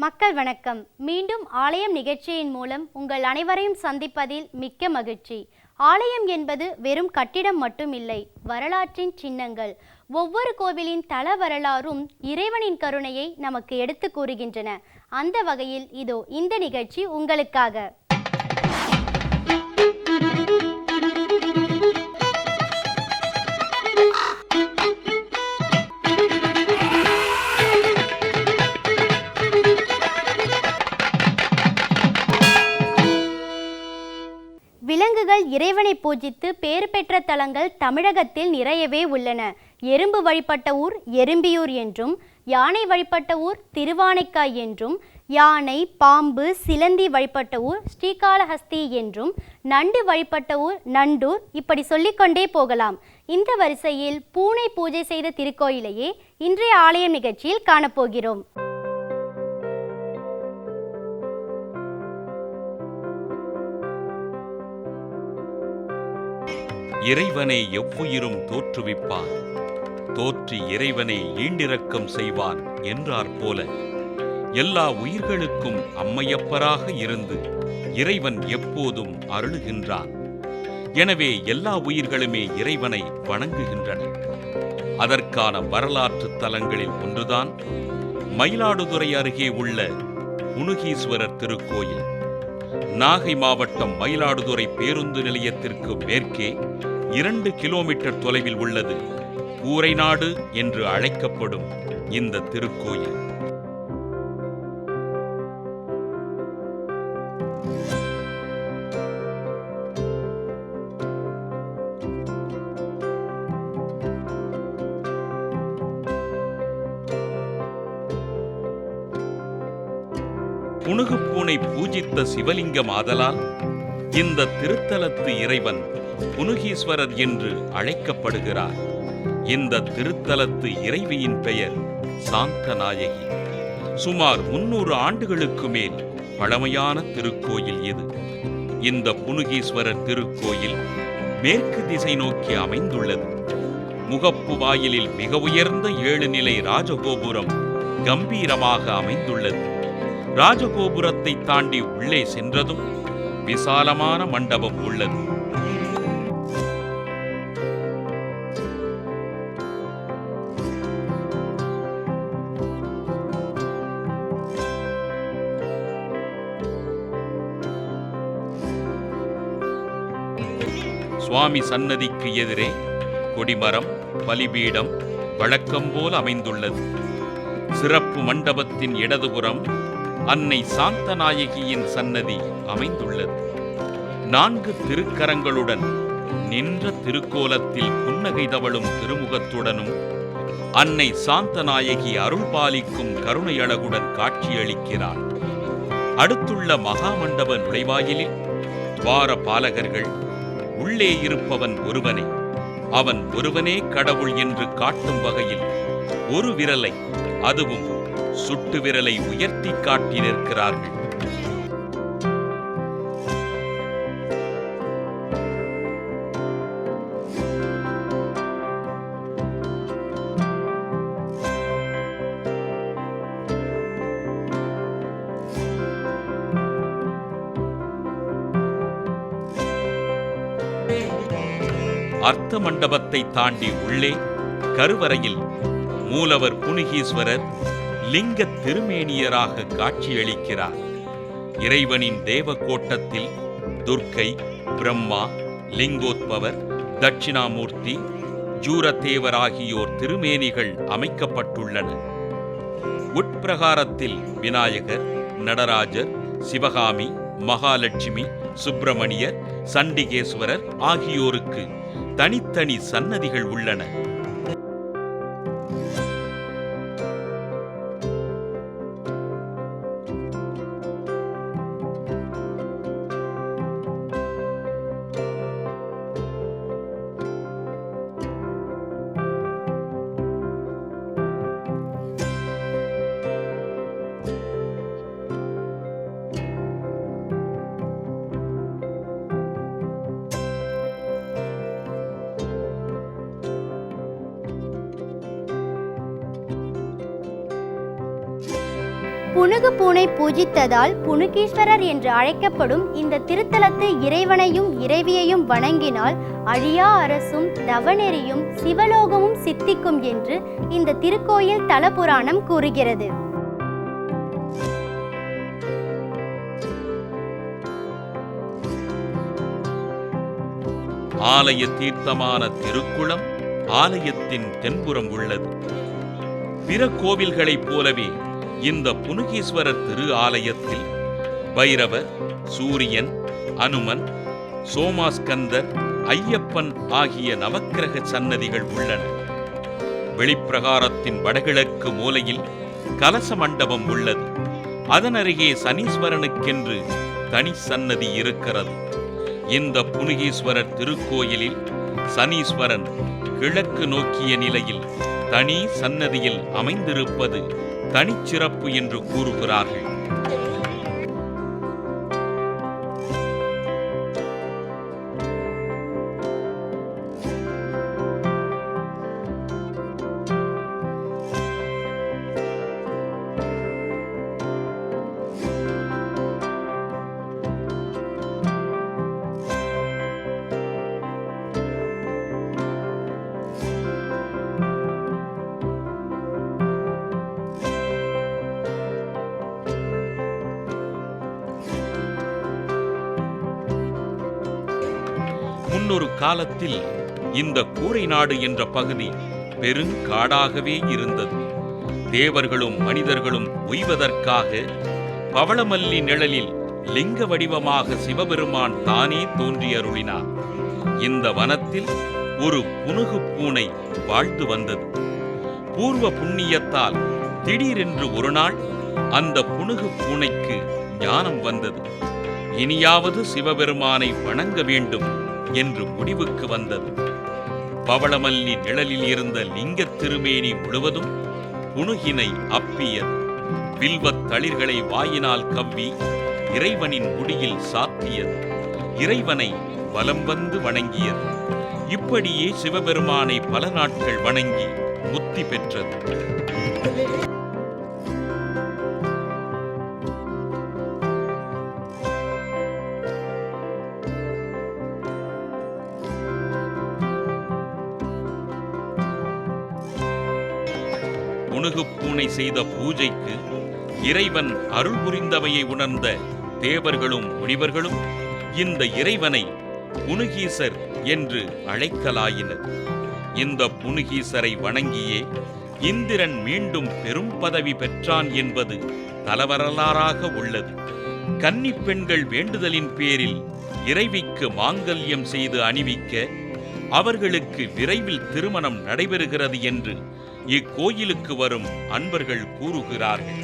மக்கள் வணக்கம். மீண்டும் ஆலயம் நிகழ்ச்சியின் மூலம் உங்கள் அனைவரையும் சந்திப்பதில் மிக்க மகிழ்ச்சி. ஆலயம் என்பது வெறும் கட்டிடம் மட்டுமில்லை, வரலாற்றின் சின்னங்கள். ஒவ்வொரு கோவிலின் தல வரலாறும் இறைவனின் கருணையை நமக்கு எடுத்து கூறுகின்றன. அந்த வகையில் இதோ இந்த நிகழ்ச்சி உங்களுக்காக. விலங்குகள் இறைவனை பூஜித்து பேறு பெற்ற தலங்கள் தமிழகத்தில் நிறையவே உள்ளன. எறும்பு வழிபட்ட ஊர் எறும்பியூர் என்றும், யானை வழிபட்ட ஊர் திருவானைக்காய் என்றும், யானை, பாம்பு, சிலந்தி வழிபட்ட ஊர் ஸ்ரீகாளஹஸ்தி என்றும், நண்டு வழிபட்ட ஊர் நண்டூர், இப்படி சொல்லிக்கொண்டே போகலாம். இந்த வரிசையில் பூனை பூஜை செய்த திருக்கோயிலையே இன்றைய ஆலயம் நிகழ்ச்சியில் காணப்போகிறோம். இறைவனை எவ்வுயிரும் தோற்றுவிப்பான், தோற்றி இறைவனை ஈண்டிரக்கம் செய்வான் என்றார் போல எல்லா உயிர்களுக்கும் அம்மையப்பராக இருந்து இறைவன் எப்போதும் அருளுகின்றான். எனவே எல்லா உயிர்களுமே இறைவனை வணங்குகின்றன. அதற்கான வரலாற்று தலங்களில் ஒன்றுதான் மயிலாடுதுறை அருகே உள்ள புனுகீஸ்வரர் திருக்கோயில். நாகை மாவட்டம் மயிலாடுதுறை பேருந்து நிலையத்திற்கு மேற்கே 2 கிலோமீட்டர் தொலைவில் உள்ளது கூரைநாடு என்று அழைக்கப்படும் இந்த திருக்கோயில். புனுகு பூனை பூஜித்த சிவலிங்கம் ஆதலால் இந்த திருத்தலத்து இறைவன் புனுகீஸ்வரர் என்று அழைக்கப்படுகிறார். இந்த திருத்தலத்து இறைவியின் பெயர் சாந்தநாயகி. சுமார் 300 ஆண்டுகளுக்கு மேல் பழமையான திருக்கோயில் இது. இந்த புனுகீஸ்வரர் திருக்கோயில் மேற்கு திசை நோக்கி அமைந்துள்ளது. முகப்பு வாயிலில் மிக உயர்ந்த 7 நிலை ராஜகோபுரம் கம்பீரமாக அமைந்துள்ளது. ராஜகோபுரத்தை தாண்டி உள்ளே சென்றதும் விசாலமான மண்டபம் உள்ளது. சுவாமி சன்னதிக்கு எதிரே கொடிமரம், பலிபீடம் வழக்கம் போல் அமைந்துள்ளது. சிறப்பு மண்டபத்தின் இடதுபுறம் அன்னை சாந்தநாயகியின் சன்னதி அமைந்துள்ளது. 4 திருக்கரங்களுடன் நின்ற திருக்கோலத்தில் புன்னகை தவழும் திருமுகத்துடனும் அன்னை சாந்தநாயகி அருள் பாலிக்கும் கருணையழகுடன் காட்சியளிக்கிறார். அடுத்துள்ள மகாமண்டப நுழைவாயிலில் துவார பாலகர்கள் உள்ளே இருப்பவன் ஒருவனே, அவன் ஒருவனே கடவுள் என்று காட்டும் வகையில் ஒரு விரலை, அதுவும் சுட்டு விரலை உயர்த்தி காட்டி நிற்கிறார்கள். அர்த்த மண்டபத்தை தாண்டி உள்ளே கருவறையில் மூலவர் புனுகீஸ்வரர் லிங்க திருமேனியராக காட்சியளிக்கிறார். இறைவனின் தேவகோட்டத்தில் துர்க்கை, பிரம்மா, லிங்கோத்பவர், தட்சிணாமூர்த்தி, ஜூரதேவர் ஆகியோர் திருமேனிகள் அமைக்கப்பட்டுள்ளன. உட்பிரகாரத்தில் விநாயகர், நடராஜர், சிவகாமி, மகாலட்சுமி, சுப்பிரமணியர், சண்டிகேஸ்வரர் ஆகியோருக்கு தனித்தனி சன்னதிகள் உள்ளன. புனுகு பூனை பூஜித்ததால் புனுகீஸ்வரர் என்று அழைக்கப்படும் இந்த திருத்தலத்து இறைவனையும் இறைவியையும் வணங்கினால் அழியா அரசும் தவநெறியும் சிவலோகமும் சித்திக்கும் என்று இந்த திருக்கோயில் தலபுராணம் கூறுகிறது. ஆலய தீர்த்தமான திருக்குளம் ஆலயத்தின் தென்புறம் உள்ளது. பிற கோவில்களைப் போலவே இந்த புனுகீஸ்வரர் திரு ஆலயத்தில் பைரவர், சூரியன், அனுமன், சோமாஸ்கந்தர், ஐயப்பன் ஆகிய நவக்கிரக சன்னதிகள் உள்ளன. வெளிப்பிரகாரத்தின் வடகிழக்கு மூலையில் கலச மண்டபம் உள்ளது. அதன் அருகே சனீஸ்வரனுக்கென்று தனி சன்னதி இருக்கிறது. இந்த புனுகீஸ்வரர் திருக்கோயிலில் சனீஸ்வரன் கிழக்கு நோக்கிய நிலையில் தனி சன்னதியில் அமைந்திருப்பது தனிச்சிறப்பு என்று கூறுகிறார்கள். முன்னொரு காலத்தில் இந்த கூரை நாடு என்ற பகுதி பெருங்காடாகவே இருந்தது. தேவர்களும் மனிதர்களும் உய்வதற்காக பவளமல்லி நிழலில் லிங்க வடிவமாக சிவபெருமான் தானே தோன்றியருளினார். இந்த வனத்தில் ஒரு புனுகு பூனை வாழ்ந்து வந்தது. பூர்வ புண்ணியத்தால் திடீரென்று ஒரு நாள் அந்த புனுகு பூனைக்கு ஞானம் வந்தது. இனியாவது சிவபெருமானை வணங்க வேண்டும் என்று முடிவுக்கு வந்தது. பவளமல்லி நிழலில் இருந்த லிங்க திருமேனி முழுவதும் புனுகினை அப்பியது. வில்வத் தளிர்களை வாயினால் கவ்வி இறைவனின் முடியில் சாத்தியது. இறைவனை வலம் வந்து வணங்கியது. இப்படியே சிவபெருமானை பல நாட்கள் வணங்கி முத்தி பெற்றது. புனுகு பூனை செய்த பூஜைக்கு இறைவன் அருள் புரிந்தவையை உணர்ந்த தேவர்களும் முனிவர்களும் இந்த இறைவனை புனுகீசர் என்று அழைக்கலாயினர். இந்த புனுகீசரை வணங்கியே இந்திரன் மீண்டும் பெரும் பதவி பெற்றான் என்பது தலவரலாறாக உள்ளது. கன்னி பெண்கள் வேண்டுதலின் பேரில் இறைவிக்கு மாங்கல்யம் செய்து அணிவிக்க அவர்களுக்கு விரைவில் திருமணம் நடைபெறுகிறது என்று இக்கோயிலுக்கு வரும் அன்பர்கள் கூறுகிறார்கள்.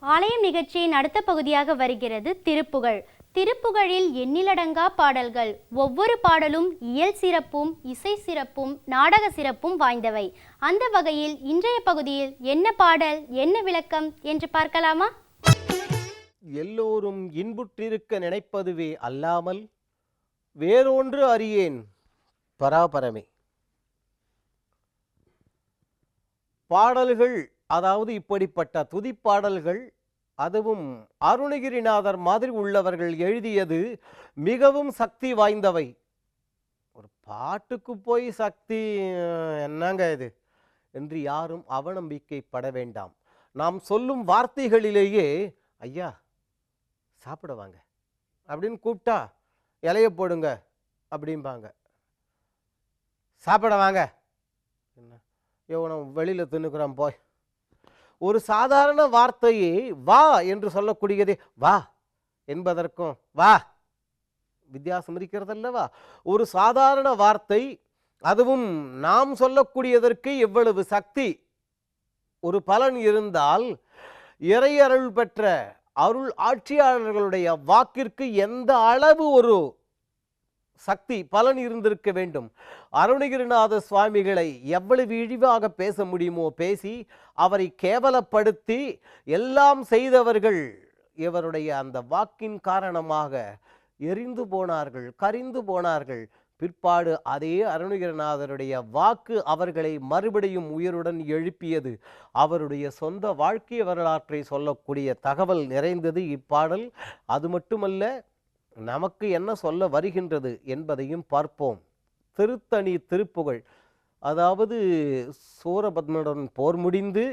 ஆலயம் நிகழ்ச்சியின் அடுத்த பகுதியாக வருகிறது திருப்புகழ். திருப்புகழில் எண்ணிலடங்கா பாடல்கள். ஒவ்வொரு பாடலும் இயல் சிறப்பும் இசை சிறப்பும் நாடக சிறப்பும் வாய்ந்தவை. அந்த வகையில் இன்றைய பகுதியில் என்ன பாடல், என்ன விளக்கம் என்று பார்க்கலாமா? எல்லோரும் இன்புற்றிருக்க நினைப்பதுவே அல்லாமல் வேறொன்று அறியேன் பராபரமே. பாடல்கள், அதாவது இப்படிப்பட்ட துதிப்பாடல்கள், அதுவும் அருணகிரிநாதர் மாதிரி உள்ளவர்கள் எழுதியது மிகவும் சக்தி வாய்ந்தவை. ஒரு பாட்டுக்கு போய் சக்தி என்னங்க இது என்று யாரும் அவநம்பிக்கைப்பட வேண்டாம். நாம் சொல்லும் வார்த்தைகளிலேயே ஐயா சாப்பிட வாங்க அப்படின்னு கூப்பிட்டா இலைய போடுங்க அப்படிம்பாங்க. சாப்பிட வாங்க, நான் வெளியில் தின்னுக்கிறோம் போய். ஒரு சாதாரண வார்த்தையே வா என்று சொல்லக்கூடியதே வா என்பதற்கும் வா வித்தியாசம் இருக்கிறதல்லவா? ஒரு சாதாரண வார்த்தை, அதுவும் நாம் சொல்லக்கூடியதற்கு எவ்வளவு சக்தி, ஒரு பலன் இருந்தால் இறையருள் பெற்ற அருள் ஆட்சியாளர்களுடைய வாக்கிற்கு எந்த அளவு ஒரு சக்தி பலன் இருந்திருக்க வேண்டும். அருணகிரிநாத சுவாமிகளை எவ்வளவு இழிவாக பேச முடியுமோ பேசி அவரை கேவலப்படுத்தி எல்லாம் செய்தவர்கள் இவருடைய அந்த வாக்கின் காரணமாக எரிந்து போனார்கள், கரிந்து போனார்கள். பிற்பாடு அதே அருணகிரிநாதருடைய வாக்கு அவர்களை மறுபடியும் உயிருடன் எழுப்பியது. அவருடைய சொந்த வாழ்க்கை வரலாற்றை சொல்லக்கூடிய தகவல் நிறைந்தது இப்பாடல். அது மட்டுமல்ல, நமக்கு என்ன சொல்ல வருகின்றது என்பதையும் பார்ப்போம். திருத்தணி திருப்புகழ், அதாவது சூரபத்மனுடன் போர் முடிந்து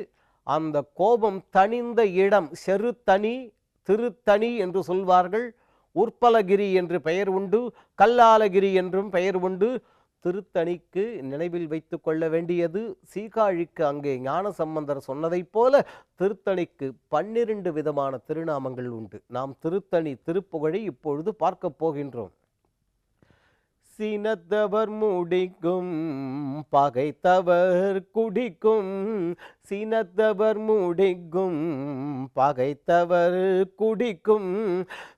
அந்த கோபம் தணிந்த இடம் செருத்தணி, திருத்தணி என்று சொல்வார்கள். உற்பலகிரி என்று பெயர் உண்டு, கல்லாலகிரி என்றும் பெயர் உண்டு. திருத்தணிக்கு நினைவில் வைத்து கொள்ள வேண்டியது, சீகாழிக்கு அங்கே ஞானசம்பந்தர் சொன்னதைப் போல திருத்தணிக்கு 12 விதமான திருநாமங்கள் உண்டு. நாம் திருத்தணி திருப்புகழை இப்பொழுது பார்க்க போகின்றோம். சினத்தவர் முடிக்கும் பகைத்தவர் குடிக்கும், சினத்தவர் முடிக்கும் பகைத்தவர் குடிக்கும்,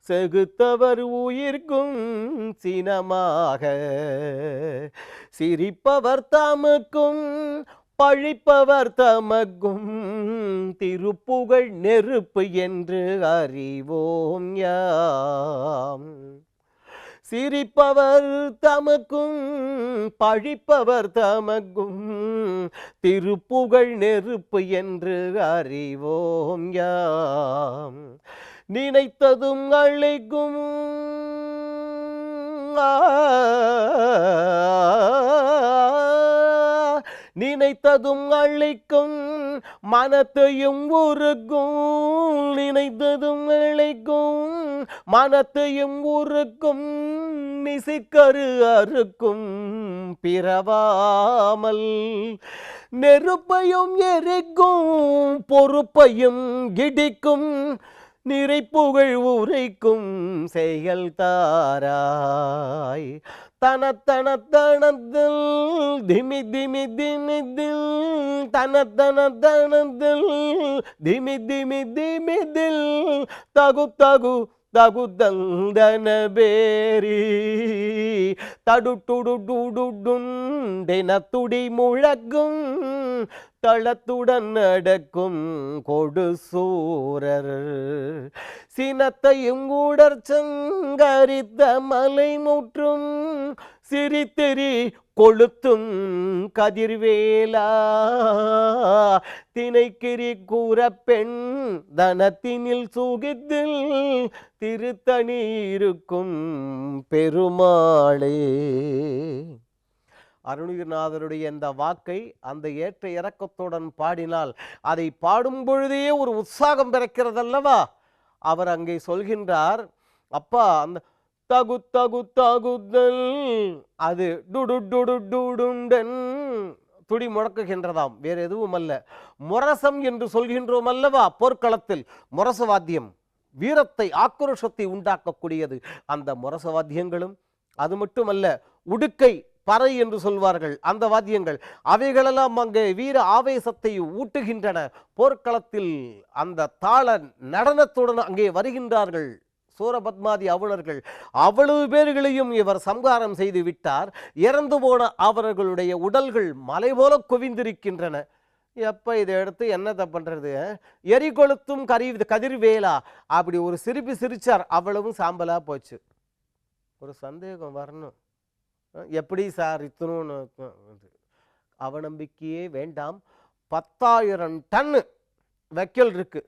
செகுத்தவர் உயிர்க்கும் சினமாக, சிரிப்பவர் தமக்கும் பழிப்பவர் தமக்கும், திருப்புகழ் நெருப்பு என்று அறிவோம் யாம். சிரிப்பவர் தமக்கும் பழிப்பவர் தமக்கும், திருப்புகழ் நெருப்பு என்று அறிவோம் யாம். நினைத்ததும் அழைக்கும் நினைத்ததும் அழைக்கும் மனத்தையும் உருக்கும், நினைத்ததும் அழைக்கும் மனத்தையும் உருக்கும், நிசிக்கரு அறுக்கும் பிறவாமல், நெருப்பையும் எரிக்கும் பொறுப்பையும் இடிக்கும், நிறைப்புகழ் உரைக்கும் செயல் தாராய். தனத்தன தனத்தில் திமி திமி திமிதில், தனத்தன தனத்தில் திமி திமி திமிதில், தகு தகு தகுதந்தன பேரி, தடுட்டுடுடுடுண்டென துடி முழக்கும், தளத்துடன் நடக்கும் கொடு சூரர், சினத்தையும் உடற்சங்கரித்த மலை முற்றும், சிரித்தெறி கொளுத்தும் கதிர்வேலா, தினைக்கிரி கூற பெண் தனத்தினில் சுகித்தில், திருத்தணி இருக்கும் பெருமாளே. அருணகிரிநாதருடைய இந்த வாக்கை அந்த ஏற்ற இறக்கத்துடன் பாடினால் அதை பாடும் பொழுதே ஒரு உற்சாகம் பிறக்கிறதல்லவா. அவர் அங்கே சொல்கின்றார், அப்பா அந்த தகு தகு தகுதல், அது டுடு டுடு டுடுண்டன் துடி முழக்குகின்றதாம், வேறு எதுவும் அல்ல. முரசம் என்று சொல்கின்றோம் அல்லவா, போர்க்களத்தில் முரசவாத்தியம் வீரத்தை ஆக்ரோஷத்தை உண்டாக்கக்கூடியது. அந்த முரசவாத்தியங்களும், அது மட்டுமல்ல உடுக்கை பறை என்று சொல்வார்கள் அந்த வாத்தியங்கள், அவைகளெல்லாம் அங்கே வீர ஆவேசத்தை ஊட்டுகின்றன. போர்க்களத்தில் அந்த தாள நடனத்துடன் அங்கே வருகின்றார்கள் சூரபத்மாதி அவுணர்கள். அவ்வளவு பேர்களையும் இவர் சம்ஹாரம் செய்து விட்டார். இறந்து போன அவர்களுடைய உடல்கள் மலை போல குவிந்திருக்கின்றன. எப்போ இதை எடுத்து என்னத்தை பண்ணுறது, எரி கொளுத்தும் கதிர்வேலா அப்படி ஒரு சிரிப்பு சிரிச்சார், அவ்வளவும் சாம்பலாக போச்சு. ஒரு சந்தேகம் வரணும், எப்படி சார் இத்தனும்? அவநம்பிக்கையே வேண்டாம். 10,000 டன் வைக்கல் இருக்கு.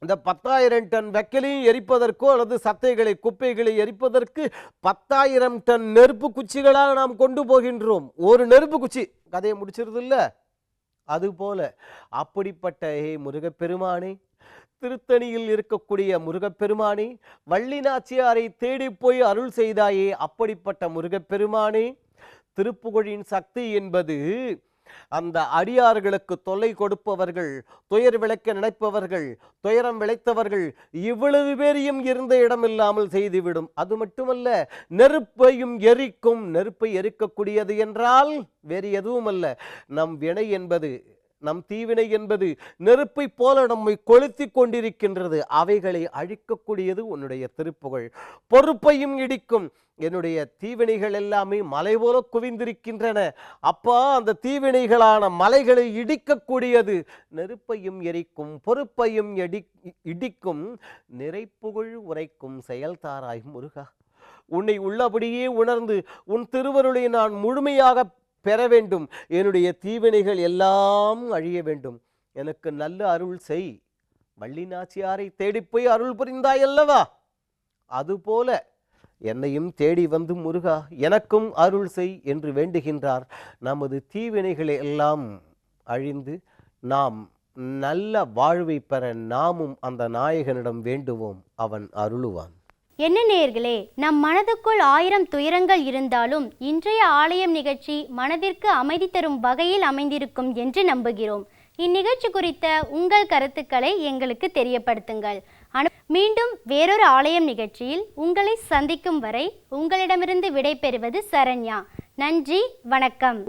இந்த 10,000 டன் வைக்கலையும் எரிப்பதற்கோ அல்லது சத்தைகளை குப்பைகளை எரிப்பதற்கு 10,000 டன் நெருப்பு குச்சிகளாக நாம் கொண்டு போகின்றோம். ஒரு நெருப்பு குச்சி கதையை முடிச்சிருது இல்லை? அதுபோல அப்படிப்பட்ட முருகப்பெருமானே, திருத்தணியில் இருக்கக்கூடிய முருகப்பெருமானே, வள்ளி நாச்சியாரை தேடி போய் அருள் செய்தாயே அப்படிப்பட்ட முருகப்பெருமானே, திருப்புகழின் சக்தி என்பது அந்த அடியார்களுக்கு தொல்லை கொடுப்பவர்கள், துயர் விளைக்க நினைப்பவர்கள், துயரம் விளைத்தவர்கள் இவ்வளவு பேரையும் இருந்த இடமில்லாமல் செய்துவிடும். அது மட்டுமல்ல, நெருப்பையும் எரிக்கும். நெருப்பை எரிக்கக்கூடியது என்றால் வேறு எதுவும் அல்ல, நம் வினை என்பது நம் தீவினை என்பது நெருப்பை போல நம்மை கொளுத்தி கொண்டிருக்கின்றது. அவைகளை அழிக்கக்கூடியது உன்னுடைய திருப்புகழ். பொறுப்பையும் இடிக்கும். என்னுடைய தீவினைகள் எல்லாமே மலை போல குவிந்திருக்கின்றன. அப்பா, அந்த தீவினைகளான மலைகளை இடிக்கக்கூடியது நெருப்பையும் எரிக்கும், பொறுப்பையும் இடிக்கும், நிறைப்புகழ் உரைக்கும் செயல்தாராய் முருகா. உன்னை உள்ளபடியே உணர்ந்து உன் திருவருளை நான் முழுமையாக பெற வேண்டும். என்னுடைய தீவினைகள் எல்லாம் அழிய வேண்டும். எனக்கு நல்ல அருள் செய். வள்ளி நாச்சியாரை தேடிப்போய் அருள் புரிந்தாய் அல்லவா? அதுபோல என்னையும் தேடி வந்து முருகா எனக்கும் அருள் செய் என்று வேண்டுகின்றார். நமது தீவினைகளை எல்லாம் அழிந்து நாம் நல்ல வாழ்வை பெற நாமும் அந்த நாயகனிடம் வேண்டுவோம். அவன் அருளுவான். என்ன நேயர்களே, நம் மனதுக்குள் 1000 துயரங்கள் இருந்தாலும் இன்றைய ஆலயம் நிகழ்ச்சி மனதிற்கு அமைதி தரும் வகையில் அமைந்திருக்கும் என்று நம்புகிறோம். இந்நிகழ்ச்சி குறித்த உங்கள் கருத்துக்களை எங்களுக்கு தெரியப்படுத்துங்கள். மீண்டும் வேறொரு ஆலயம் நிகழ்ச்சியில் உங்களை சந்திக்கும் வரை உங்களிடமிருந்து விடை பெறுவது சரண்யா. நன்றி, வணக்கம்.